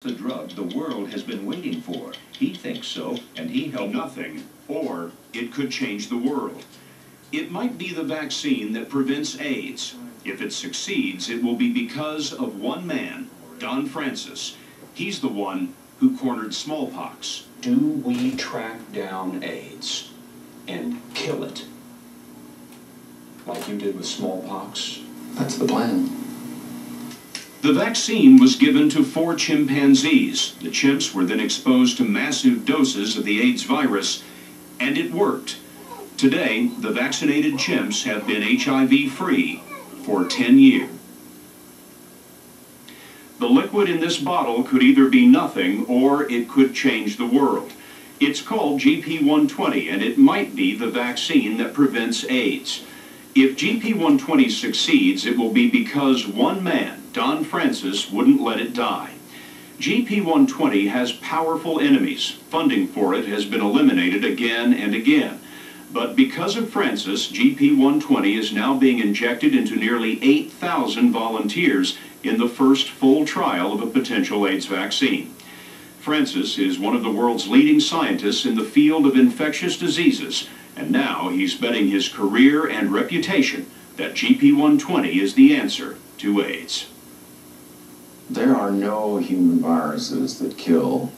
The drug the world has been waiting for. He thinks so, and he helped. Nothing, or it could change the world. It might be the vaccine that prevents AIDS. If it succeeds, it will be because of one man, Don Francis. He's the one who cornered smallpox. Do we track down AIDS and kill it like you did with smallpox? That's the plan. The vaccine was given to 4 chimpanzees. The chimps were then exposed to massive doses of the AIDS virus, and it worked. Today, the vaccinated chimps have been HIV-free for 10 years. The liquid in this bottle could either be nothing or it could change the world. It's called GP120, and it might be the vaccine that prevents AIDS. If GP120 succeeds, it will be because one man, Don Francis, wouldn't let it die. GP120 has powerful enemies. Funding for it has been eliminated again and again. But because of Francis, GP120 is now being injected into nearly 8,000 volunteers in the first full trial of a potential AIDS vaccine. Francis is one of the world's leading scientists in the field of infectious diseases, and now he's betting his career and reputation that GP120 is the answer to AIDS. There are no human viruses that kill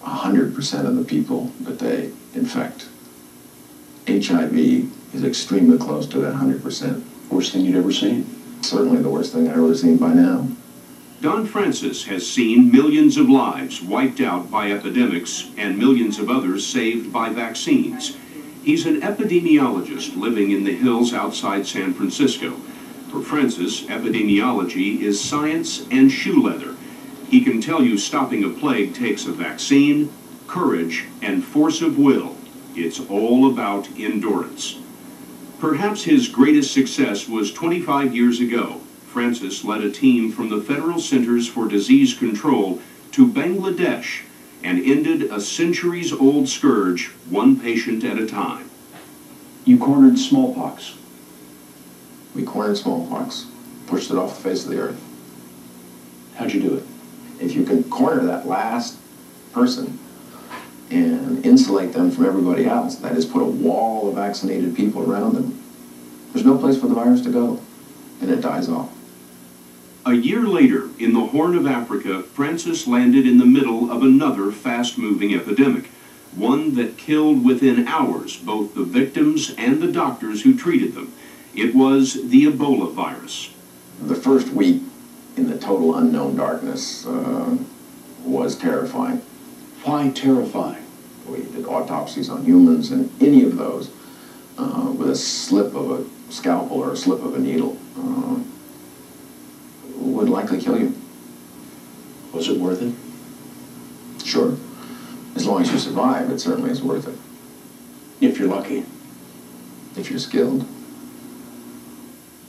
100% of the people that they infect. HIV is extremely close to that 100%. Worst thing you'd ever seen? Certainly the worst thing I've ever seen by now. Don Francis has seen millions of lives wiped out by epidemics and millions of others saved by vaccines. He's an epidemiologist living in the hills outside San Francisco. For Francis, epidemiology is science and shoe leather. He can tell you stopping a plague takes a vaccine, courage, and force of will. It's all about endurance. Perhaps his greatest success was 25 years ago. Francis led a team from the Federal Centers for Disease Control to Bangladesh and ended a centuries-old scourge, one patient at a time. You cornered smallpox. We cornered smallpox, pushed it off the face of the earth. How'd you do it? If you can corner that last person and insulate them from everybody else, that is, put a wall of vaccinated people around them, there's no place for the virus to go, and it dies off. A year later, in the Horn of Africa, Francis landed in the middle of another fast-moving epidemic, one that killed within hours both the victims and the doctors who treated them. It was the Ebola virus. The first week in the total unknown darkness was terrifying. Why terrifying? We did autopsies on humans, and any of those with a slip of a scalpel or a slip of a needle would likely kill you. Was it worth it? Sure. As long as you survive, it certainly is worth it. If you're lucky. If you're skilled.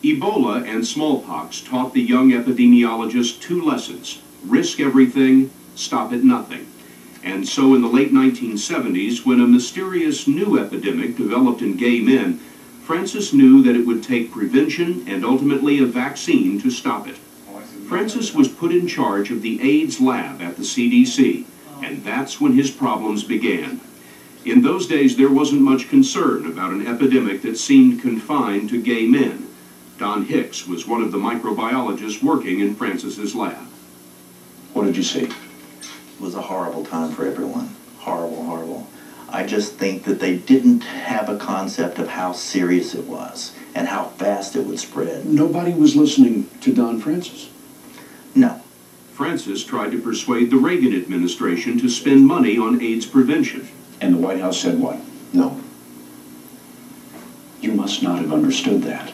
Ebola and smallpox taught the young epidemiologist 2 lessons: risk everything, stop at nothing. And so in the late 1970s, when a mysterious new epidemic developed in gay men, Francis knew that it would take prevention and ultimately a vaccine to stop it. Francis was put in charge of the AIDS lab at the CDC, and that's when his problems began. In those days, there wasn't much concern about an epidemic that seemed confined to gay men. Don Hicks was one of the microbiologists working in Francis's lab. What did you see? It was a horrible time for everyone. Horrible, horrible. I just think that they didn't have a concept of how serious it was and how fast it would spread. Nobody was listening to Don Francis. No. Francis tried to persuade the Reagan administration to spend money on AIDS prevention. And the White House said what? No. You must not have understood that.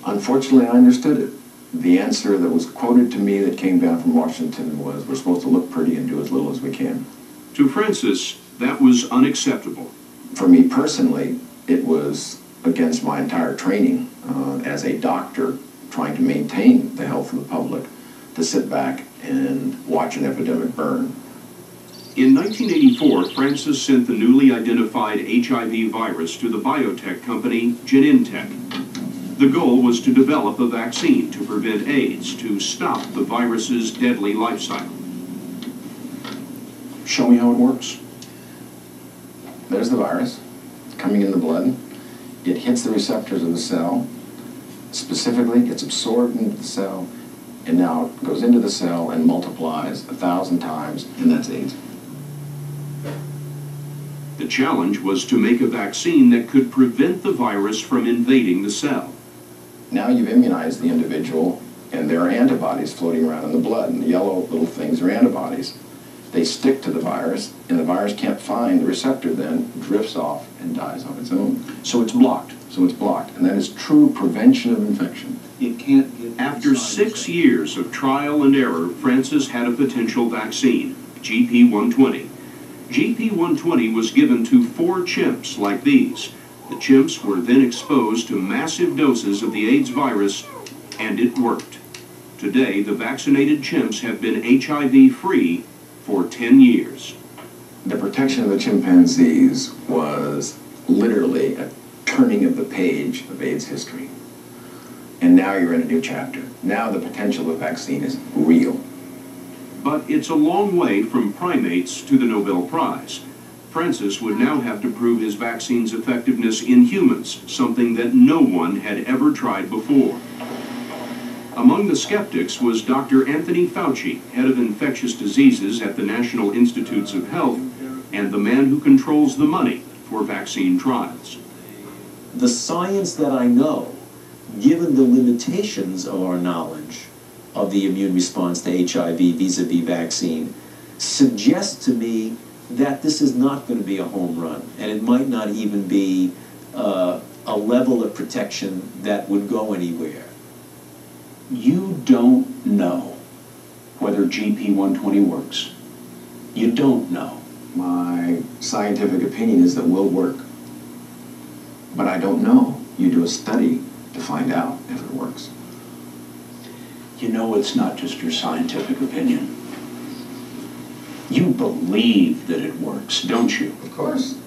Unfortunately, I understood it. The answer that was quoted to me that came down from Washington was, we're supposed to look pretty and do as little as we can. To Francis, that was unacceptable. For me personally, it was against my entire training as a doctor trying to maintain the health of the public to sit back and watch an epidemic burn. In 1984, Francis sent the newly identified HIV virus to the biotech company Genentech. The goal was to develop a vaccine to prevent AIDS, to stop the virus's deadly life cycle. Show me how it works. There's the virus coming in the blood. It hits the receptors of the cell. Specifically, gets absorbed into the cell, and now it goes into the cell and multiplies 1,000 times, and that's AIDS. The challenge was to make a vaccine that could prevent the virus from invading the cell. Now you've immunized the individual, and there are antibodies floating around in the blood, and the yellow little things are antibodies. They stick to the virus, and the virus can't find the receptor, then drifts off and dies on its own. So it's blocked. So it's blocked, and that is true prevention of infection. It can't get After 6 years of trial and error, Francis had a potential vaccine, GP120. GP120 was given to 4 chimps like these. The chimps were then exposed to massive doses of the AIDS virus, and it worked. Today, the vaccinated chimps have been HIV-free for 10 years. The protection of the chimpanzees was literally a turning of the page of AIDS history. And now you're in a new chapter. Now the potential of vaccine is real. But it's a long way from primates to the Nobel Prize. Francis would now have to prove his vaccine's effectiveness in humans, something that no one had ever tried before. Among the skeptics was Dr. Anthony Fauci, head of infectious diseases at the National Institutes of Health, and the man who controls the money for vaccine trials. The science that I know, given the limitations of our knowledge of the immune response to HIV vis-a-vis vaccine, suggests to me that this is not going to be a home run, and it might not even be a level of protection that would go anywhere. You don't know whether GP120 works. You don't know. My scientific opinion is that will work. But I don't know. You do a study to find out if it works. You know it's not just your scientific opinion. You believe that it works, don't you? Of course.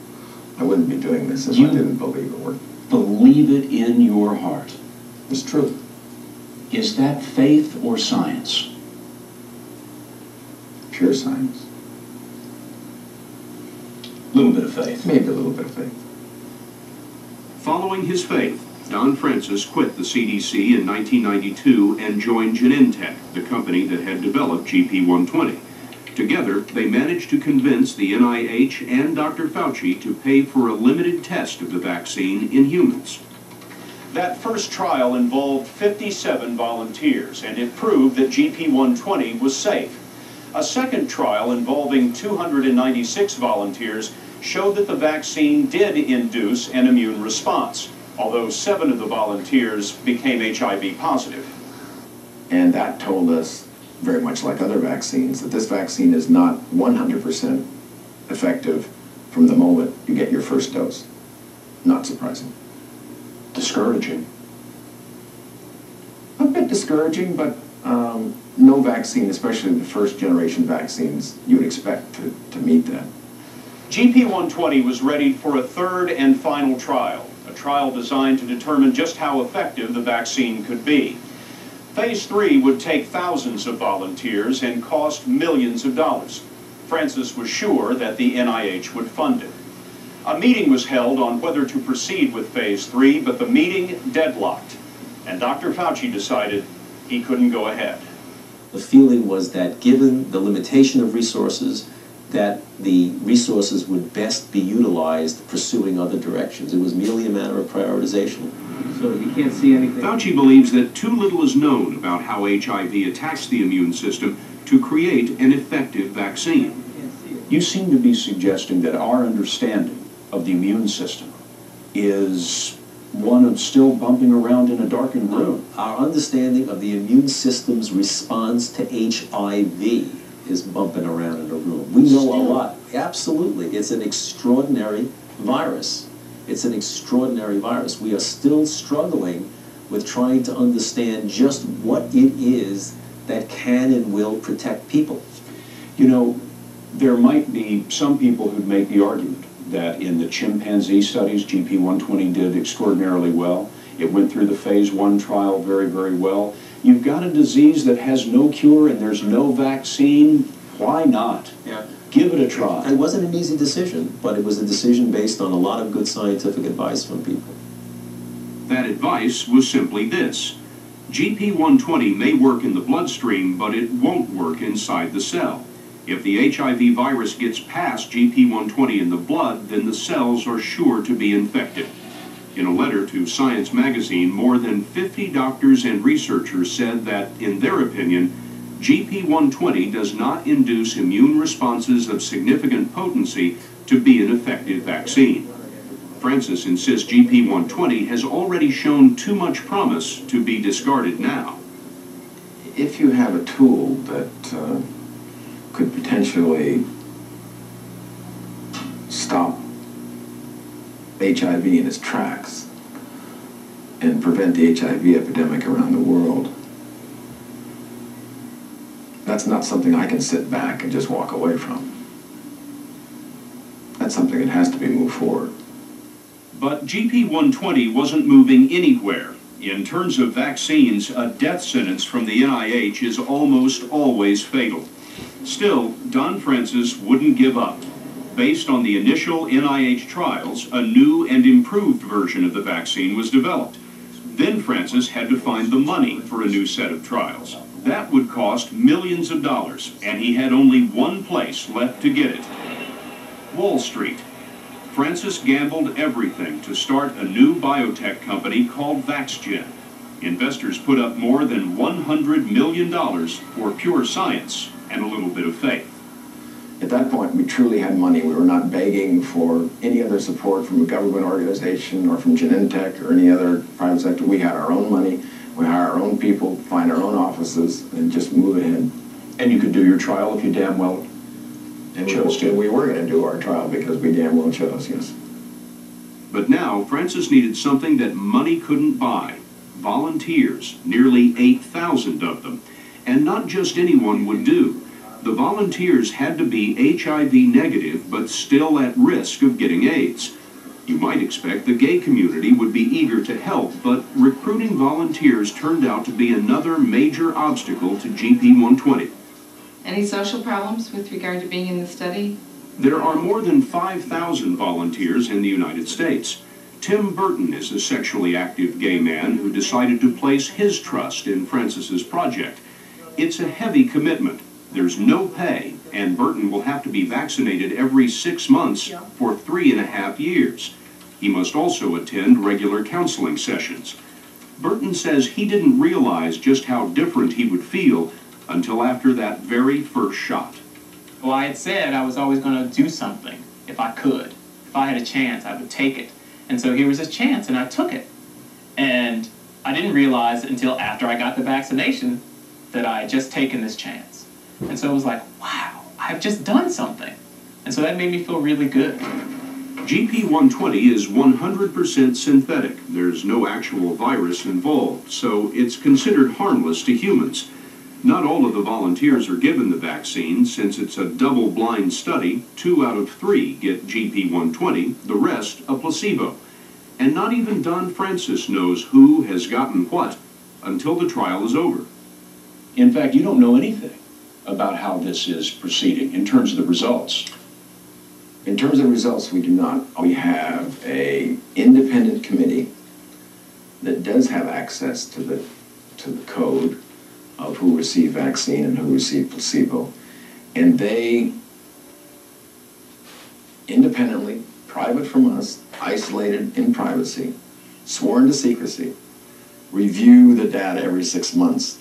I wouldn't be doing this if You I didn't believe it worked. Believe it in your heart. It's true. Is that faith or science? Pure science. A little bit of faith. Maybe a little bit of faith. Following his faith, Don Francis quit the CDC in 1992 and joined Genentech, the company that had developed GP120. Together, they managed to convince the NIH and Dr. Fauci to pay for a limited test of the vaccine in humans. That first trial involved 57 volunteers, and it proved that GP120 was safe. A second trial involving 296 volunteers showed that the vaccine did induce an immune response, although 7 of the volunteers became HIV positive. And that told us, very much like other vaccines, that this vaccine is not 100% effective from the moment you get your first dose. Not surprising. Discouraging. A bit discouraging, but no vaccine, especially the first generation vaccines, you would expect to meet that. GP120 was ready for a third and final trial, a trial designed to determine just how effective the vaccine could be. Phase 3 would take thousands of volunteers and cost millions of dollars. Francis was sure that the NIH would fund it. A meeting was held on whether to proceed with Phase 3, but the meeting deadlocked, and Dr. Fauci decided he couldn't go ahead. The feeling was that given the limitation of resources, that the resources would best be utilized pursuing other directions. It was merely a matter of prioritization. So you can't see anything. Fauci believes that too little is known about how HIV attacks the immune system to create an effective vaccine. You seem to be suggesting that our understanding of the immune system is one of still bumping around in a darkened room. Our understanding of the immune system's response to HIV is bumping around in a room. We know a lot. Absolutely. It's an extraordinary virus. It's an extraordinary virus. We are still struggling with trying to understand just what it is that can and will protect people. You know, there might be some people who'd make the argument that in the chimpanzee studies, GP120 did extraordinarily well. It went through the phase 1 trial very, very well. You've got a disease that has no cure and there's no vaccine. Why not? Yeah. Give it a try. It wasn't an easy decision, but it was a decision based on a lot of good scientific advice from people. That advice was simply this: GP120 may work in the bloodstream, but it won't work inside the cell. If the HIV virus gets past GP120 in the blood, then the cells are sure to be infected. In a letter to Science magazine, more than 50 doctors and researchers said that, in their opinion, GP120 does not induce immune responses of significant potency to be an effective vaccine. Francis insists GP120 has already shown too much promise to be discarded now. If you have a tool that could potentially stop HIV in its tracks and prevent the HIV epidemic around the world, that's not something I can sit back and just walk away from. That's something that has to be moved forward. But GP120 wasn't moving anywhere. In terms of vaccines, a death sentence from the NIH is almost always fatal. Still, Don Francis wouldn't give up. Based on the initial NIH trials, a new and improved version of the vaccine was developed. Then Francis had to find the money for a new set of trials. That would cost millions of dollars, and he had only one place left to get it: Wall Street. Francis gambled everything to start a new biotech company called VaxGen. Investors put up more than $100 million for pure science and a little bit of faith. At that point, we truly had money. We were not begging for any other support from a government organization or from Genentech or any other private sector. We had our own money. We hire our own people, find our own offices, and just move ahead. And you could do your trial if you damn well chose to. We were going to do our trial because we damn well chose, yes. But now, Francis needed something that money couldn't buy: volunteers, nearly 8,000 of them. And not just anyone would do. The volunteers had to be HIV negative, but still at risk of getting AIDS. You might expect the gay community would be eager to help, but recruiting volunteers turned out to be another major obstacle to GP120. Any social problems with regard to being in the study? There are more than 5,000 volunteers in the United States. Tim Burton is a sexually active gay man who decided to place his trust in Francis's project. It's a heavy commitment. There's no pay, and Burton will have to be vaccinated every 6 months for 3.5 years. He must also attend regular counseling sessions. Burton says he didn't realize just how different he would feel until after that very first shot. Well, I had said I was always going to do something if I could. If I had a chance, I would take it. And so here was a chance, and I took it. And I didn't realize until after I got the vaccination that I had just taken this chance. And so it was like, wow, I've just done something. And so that made me feel really good. GP120 is 100% synthetic. There's no actual virus involved, so it's considered harmless to humans. Not all of the volunteers are given the vaccine. Since it's a double-blind study, 2 out of 3 get GP120, the rest a placebo. And not even Don Francis knows who has gotten what until the trial is over. In fact, you don't know anything about how this is proceeding in terms of the results. In terms of results, we do not. We have an independent committee that does have access to the code of who received vaccine and who received placebo. And they independently, private from us, isolated in privacy, sworn to secrecy, review the data every 6 months.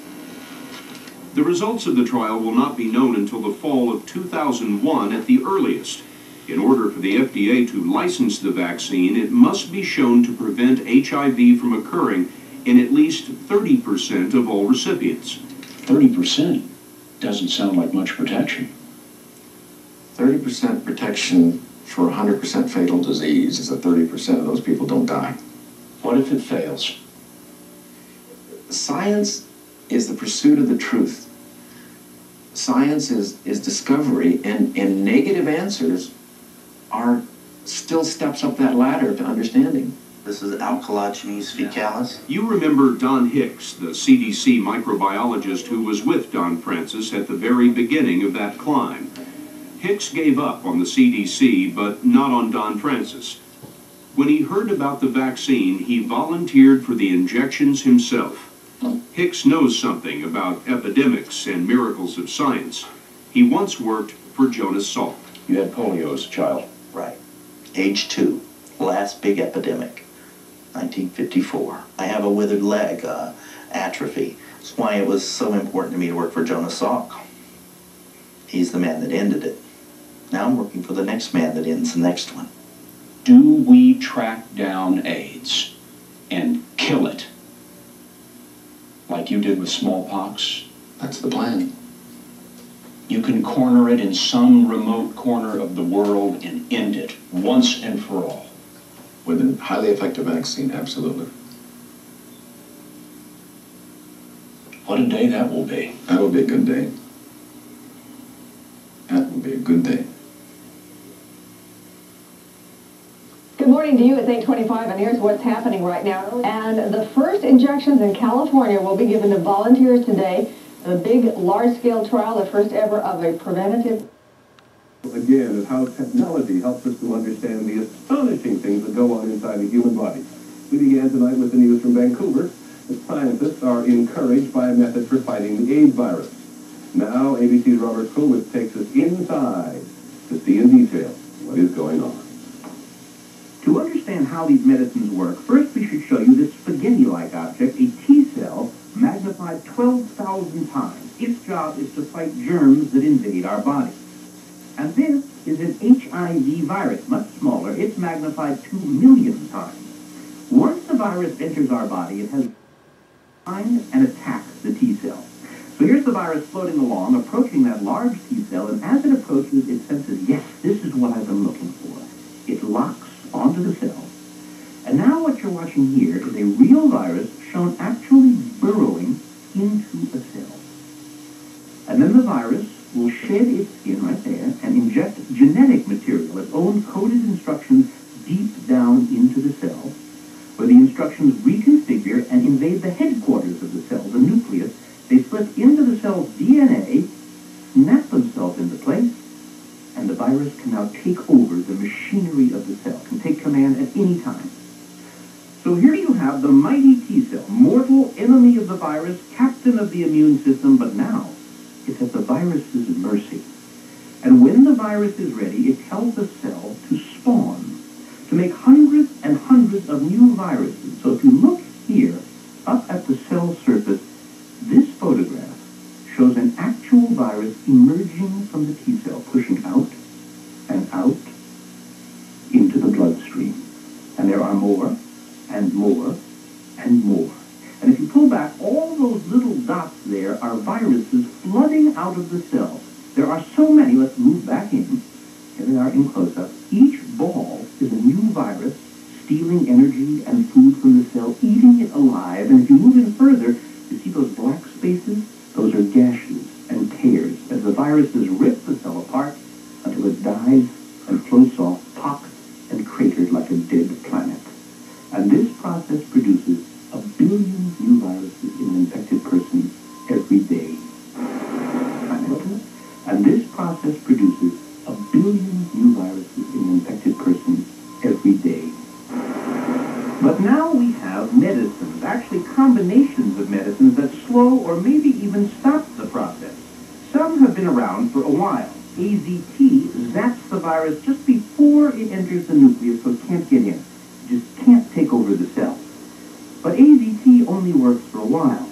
The results of the trial will not be known until the fall of 2001 at the earliest. In order for the FDA to license the vaccine, it must be shown to prevent HIV from occurring in at least 30% of all recipients. 30% doesn't sound like much protection. 30% protection for 100% fatal disease is that 30% of those people don't die. What if it fails? Science is the pursuit of the truth. Science is discovery, and negative answers are still steps up that ladder to understanding. This is Alkalogenes fecalis. You remember Don Hicks, the CDC microbiologist who was with Don Francis at the very beginning of that climb. Hicks gave up on the CDC, but not on Don Francis. When he heard about the vaccine, he volunteered for the injections himself. Hicks knows something about epidemics and miracles of science. He once worked for Jonas Salk. You had polio as a child. Right. Age 2. Last big epidemic. 1954. I have a withered leg, atrophy. That's why it was so important to me to work for Jonas Salk. He's the man that ended it. Now I'm working for the next man that ends the next one. Do we track down AIDS and kill it like you did with smallpox? That's the plan. You can corner it in some remote corner of the world and end it once and for all. With a highly effective vaccine, absolutely. What a day that will be. That will be a good day. That will be a good day. Good morning to you. It's 8:25, and here's what's happening right now. And the first injections in California will be given to volunteers today. A big, large-scale trial, the first ever of a preventative. Again, at how technology helps us to understand the astonishing things that go on inside the human body. We began tonight with the news from Vancouver that scientists are encouraged by a method for fighting the AIDS virus. Now, ABC's Robert Krulwich takes us inside to see in detail what is going on. To understand how these medicines work, first we should show you this spaghetti-like object, a T-cell magnified 12,000 times. Its job is to fight germs that invade our body. And this is an HIV virus, much smaller. It's magnified 2 million times. Once the virus enters our body, it has find and attack the T-cell. So here's the virus floating along, approaching that large T-cell, and as it approaches, it senses, yes, this is what I've been looking for. It locks onto the cell. And now what you're watching here is a real virus shown actually burrowing into a cell. And then the virus will shed its skin right there and inject genetic material, its own coded instructions, deep down into the cell, where the instructions reconfigure and invade the headquarters of the cell, the nucleus. They slip into the cell's DNA, snap themselves into place, and the virus can now take over the machinery of the cell, can take command at any time. So here you have the mighty T-cell, mortal enemy of the virus, captain of the immune system, but now it's at the virus's mercy. And when the virus is ready, it tells the cell to spawn, to make hundreds and hundreds of new viruses. So if you look here, up at the cell surface, this photograph shows an actual virus emerging from the T-cell, pushing out and out into the bloodstream. And there are more and more and more. And if you pull back, all those little dots there are viruses flooding out of the cell. There are so many. Let's move back in. Here they are in close-up. Each ball is a new virus stealing energy and food from the cell, eating it alive. And if you move in further, you see those black spaces? Those are gashes and tears as the viruses rip the cell apart until it dies and floats off, pocked and cratered like a dead planet. And this process produces 1 billion new viruses in an infected person every day. And this process produces 1 billion new viruses in an infected person every day. But now we have medicines, actually combinations of medicines that slow or maybe even stop the process. Some have been around for a while. AZT zaps the virus just before it enters the nucleus, so it can't get in. It just can't take over the cell. But AZT only works for a while.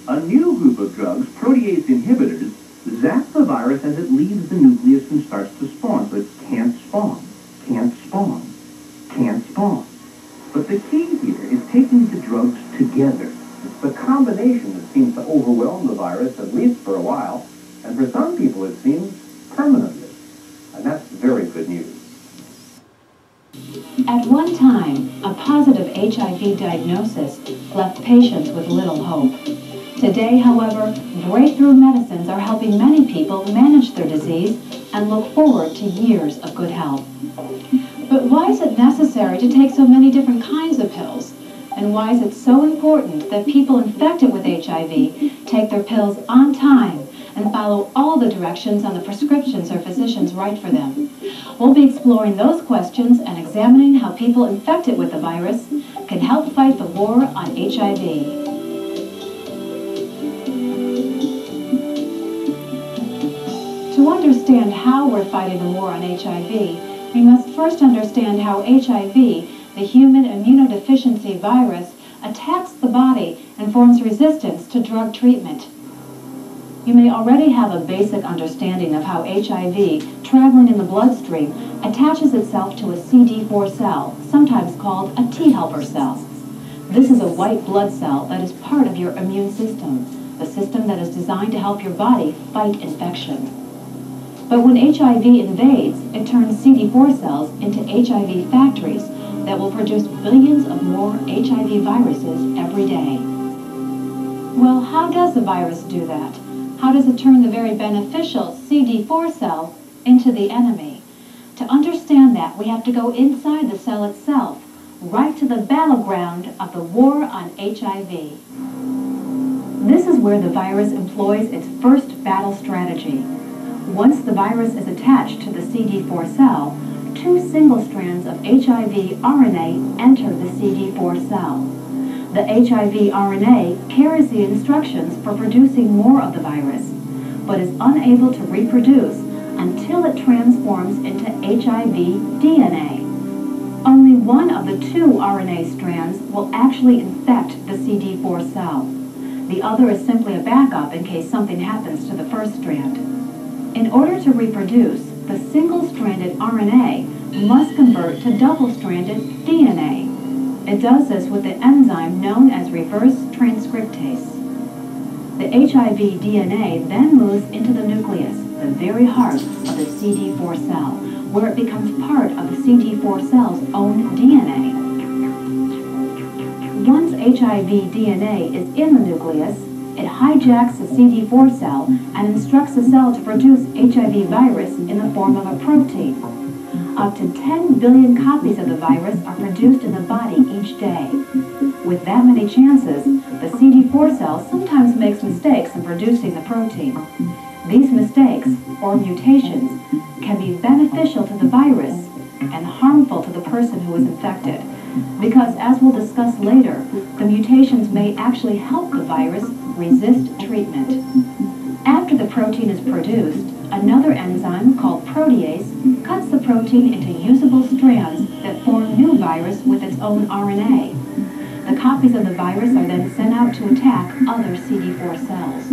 A new group of drugs, protease inhibitors, zap the virus as it leaves the nucleus and starts to spawn, so it can't spawn, can't spawn, can't spawn. But the key here is taking the drugs together. It's the combination that seems to overwhelm the virus, at least for a while, and for some people it seems permanently. And that's very good news. At one time, a positive HIV diagnosis left patients with little hope. Today, however, breakthrough medicines are helping many people manage their disease and look forward to years of good health. But why is it necessary to take so many different kinds of pills? And why is it so important that people infected with HIV take their pills on time and follow all the directions on the prescriptions their physicians write for them? We'll be exploring those questions and examining how people infected with the virus can help fight the war on HIV. To understand how we're fighting the war on HIV, we must first understand how HIV, the human immunodeficiency virus, attacks the body and forms resistance to drug treatment. You may already have a basic understanding of how HIV, traveling in the bloodstream, attaches itself to a CD4 cell, sometimes called a T helper cell. This is a white blood cell that is part of your immune system, the system that is designed to help your body fight infection. But when HIV invades, it turns CD4 cells into HIV factories that will produce billions of more HIV viruses every day. Well, how does the virus do that? How does it turn the very beneficial CD4 cell into the enemy? To understand that, we have to go inside the cell itself, right to the battleground of the war on HIV. This is where the virus employs its first battle strategy. Once the virus is attached to the CD4 cell, two single strands of HIV RNA enter the CD4 cell. The HIV RNA carries the instructions for producing more of the virus, but is unable to reproduce until it transforms into HIV DNA. Only one of the two RNA strands will actually infect the CD4 cell. The other is simply a backup in case something happens to the first strand. In order to reproduce, the single-stranded RNA must convert to double-stranded DNA. It does this with the enzyme known as reverse transcriptase. The HIV DNA then moves into the nucleus, the very heart of the CD4 cell, where it becomes part of the CD4 cell's own DNA. Once HIV DNA is in the nucleus, it hijacks the CD4 cell and instructs the cell to produce HIV virus in the form of a protein. Up to 10 billion copies of the virus are produced in the body each day. With that many chances, the CD4 cell sometimes makes mistakes in producing the protein. These mistakes, or mutations, can be beneficial to the virus and harmful to the person who is infected, because, as we'll discuss later, the mutations may actually help the virus resist treatment. After the protein is produced, another enzyme called protease cuts the protein into usable strands that form new virus with its own RNA. The copies of the virus are then sent out to attack other CD4 cells.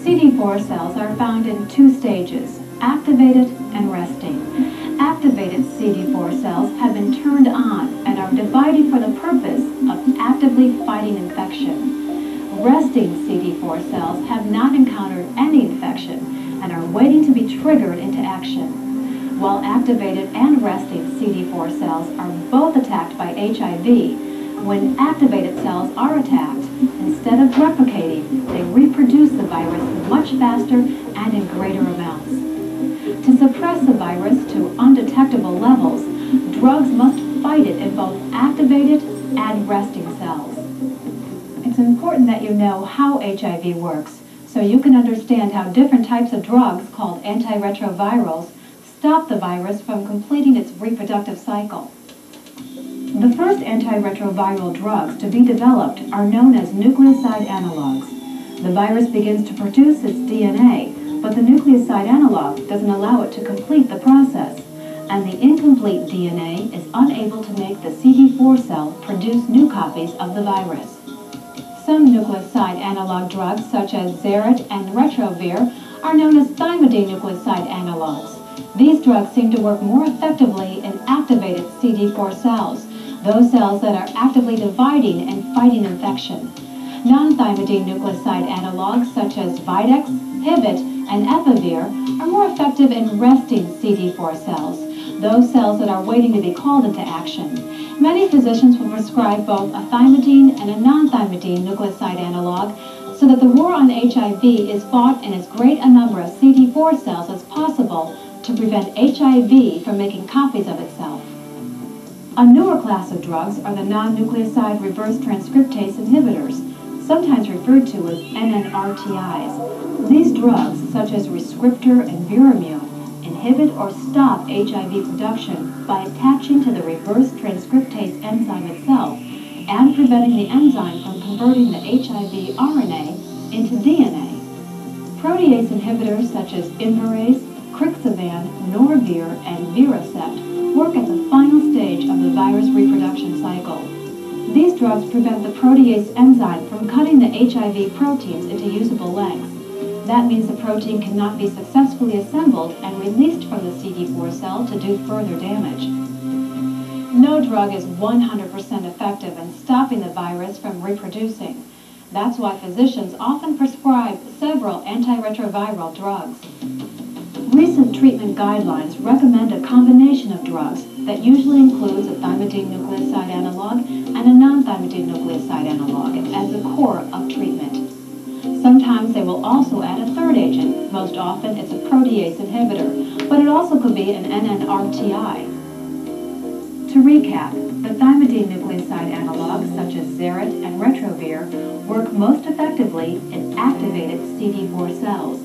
CD4 cells are found in two stages, activated and resting. Activated CD4 cells have been turned on and are divided for the purpose of actively fighting infection. Resting CD4 cells have not encountered any infection and are waiting to be triggered into action. While activated and resting CD4 cells are both attacked by HIV, when activated cells are attacked, instead of replicating, they reproduce the virus much faster and in greater amounts. To suppress the virus to undetectable levels, drugs must fight it in both activated and resting cells. It's important that you know how HIV works, so you can understand how different types of drugs called anti-retrovirals stop the virus from completing its reproductive cycle. The first anti-retroviral drugs to be developed are known as nucleoside analogs. The virus begins to produce its DNA, but the nucleoside analog doesn't allow it to complete the process, and the incomplete DNA is unable to make the CD4 cell produce new copies of the virus. Some nucleoside analog drugs, such as HAART and retrovir, are known as thymidine nucleoside analogs. These drugs seem to work more effectively in activated CD4 cells, those cells that are actively dividing and fighting infection. Non-thymidine nucleoside analogs, such as Videx, Hibit, and Epivir, are more effective in resting CD4 cells, those cells that are waiting to be called into action. Many physicians will prescribe both a thymidine and a non-thymidine nucleoside analog so that the war on HIV is fought in as great a number of CD4 cells as possible to prevent HIV from making copies of itself. A newer class of drugs are the non-nucleoside reverse transcriptase inhibitors, sometimes referred to as NNRTIs. These drugs, such as Rescriptor and Viramune, inhibit or stop HIV production by attaching to the reverse transcriptase enzyme itself and preventing the enzyme from converting the HIV RNA into DNA. Protease inhibitors such as Inverase, Crixivan, Norvir, and Viracept work at the final stage of the virus reproduction cycle. These drugs prevent the protease enzyme from cutting the HIV proteins into usable lengths. That means the protein cannot be successfully assembled and released from the CD4 cell to do further damage. No drug is 100% effective in stopping the virus from reproducing. That's why physicians often prescribe several anti-retroviral drugs. Recent treatment guidelines recommend a combination of drugs that usually includes a thymidine nucleoside analog and a non-thymidine nucleoside analog as the core of treatment. Sometimes they will also add a third agent. Most often it's a protease inhibitor, but it also could be an NNRTI. To recap, the thymidine nucleoside analogs such as HAART and Retrovir work most effectively in activated CD4 cells.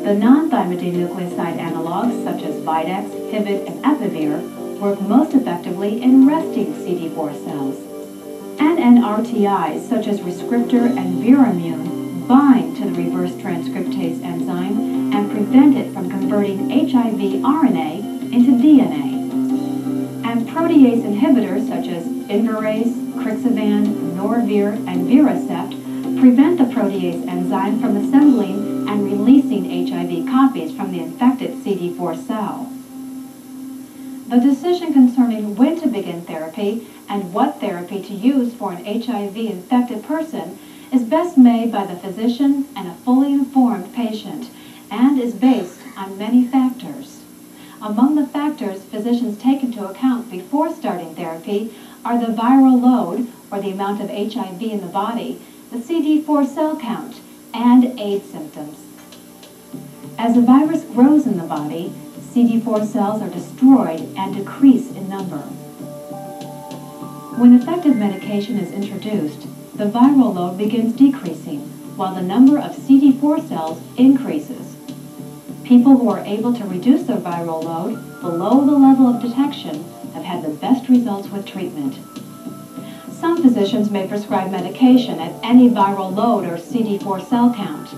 The non-thymidine nucleoside analogs such as Videx, Hibit, and Epivir work most effectively in resting CD4 cells. NNRTIs such as Rescriptor and Viramune bind to the reverse transcriptase enzyme and prevent it from converting HIV RNA into DNA. And protease inhibitors such as Inverase, Crixivan, Norvir, and Viracept prevent the protease enzyme from assembling and releasing HIV copies from the infected CD4 cell. The decision concerning when to begin therapy and what therapy to use for an HIV-infected person is best made by the physician and a fully informed patient and is based on many factors. Among the factors physicians take into account before starting therapy are the viral load, or the amount of HIV in the body, the CD4 cell count, and AIDS symptoms. As the virus grows in the body, CD4 cells are destroyed and decrease in number. When effective medication is introduced, the viral load begins decreasing, while the number of CD4 cells increases. People who are able to reduce their viral load below the level of detection have had the best results with treatment. Some physicians may prescribe medication at any viral load or CD4 cell count.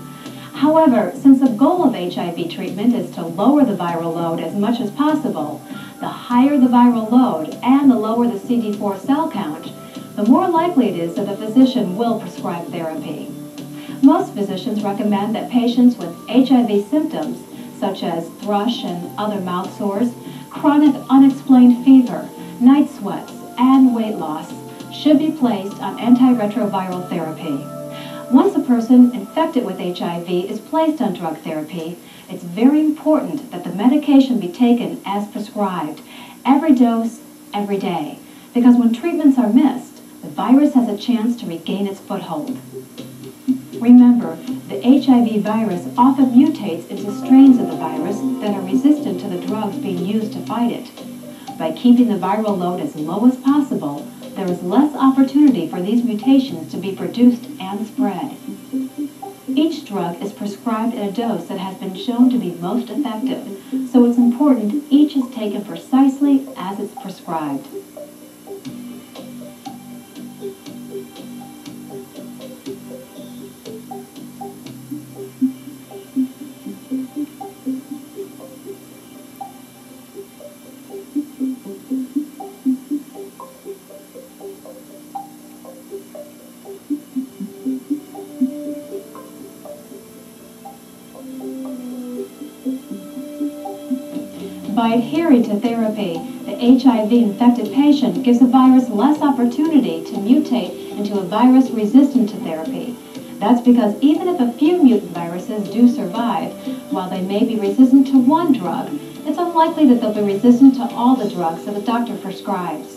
However, since the goal of HIV treatment is to lower the viral load as much as possible, the higher the viral load and the lower the CD4 cell count, the more likely it is that the physician will prescribe therapy. Most physicians recommend that patients with HIV symptoms, such as thrush and other mouth sores, chronic unexplained fever, night sweats, and weight loss, should be placed on anti-retroviral therapy. Once a person infected with HIV is placed on drug therapy, it's very important that the medication be taken as prescribed, every dose, every day, because when treatments are missed, the virus has a chance to regain its foothold. Remember, the HIV virus often mutates into strains of the virus that are resistant to the drugs being used to fight it. By keeping the viral load as low as possible, there is less opportunity for these mutations to be produced and spread. Each drug is prescribed at a dose that has been shown to be most effective, so it's important each is taken precisely as it's prescribed. By adhering to therapy, the HIV-infected patient gives the virus less opportunity to mutate into a virus resistant to therapy. That's because even if a few mutant viruses do survive, while they may be resistant to one drug, it's unlikely that they'll be resistant to all the drugs that the doctor prescribes.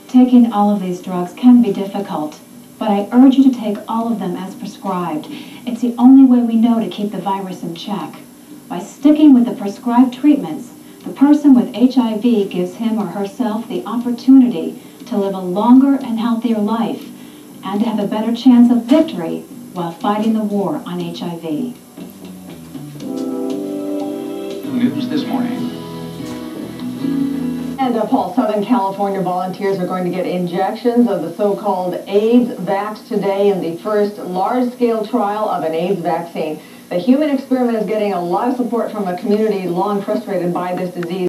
Taking all of these drugs can be difficult, but I urge you to take all of them as prescribed. It's the only way we know to keep the virus in check. By sticking with the prescribed treatments, The person with HIV gives him or herself the opportunity to live a longer and healthier life and to have a better chance of victory while fighting the war on HIV. News this morning. And Paul, Southern California volunteers are going to get injections of the so-called AIDSVAX today in the first large-scale trial of an AIDS vaccine. The human experiment is getting a lot of support from a community long frustrated by this disease.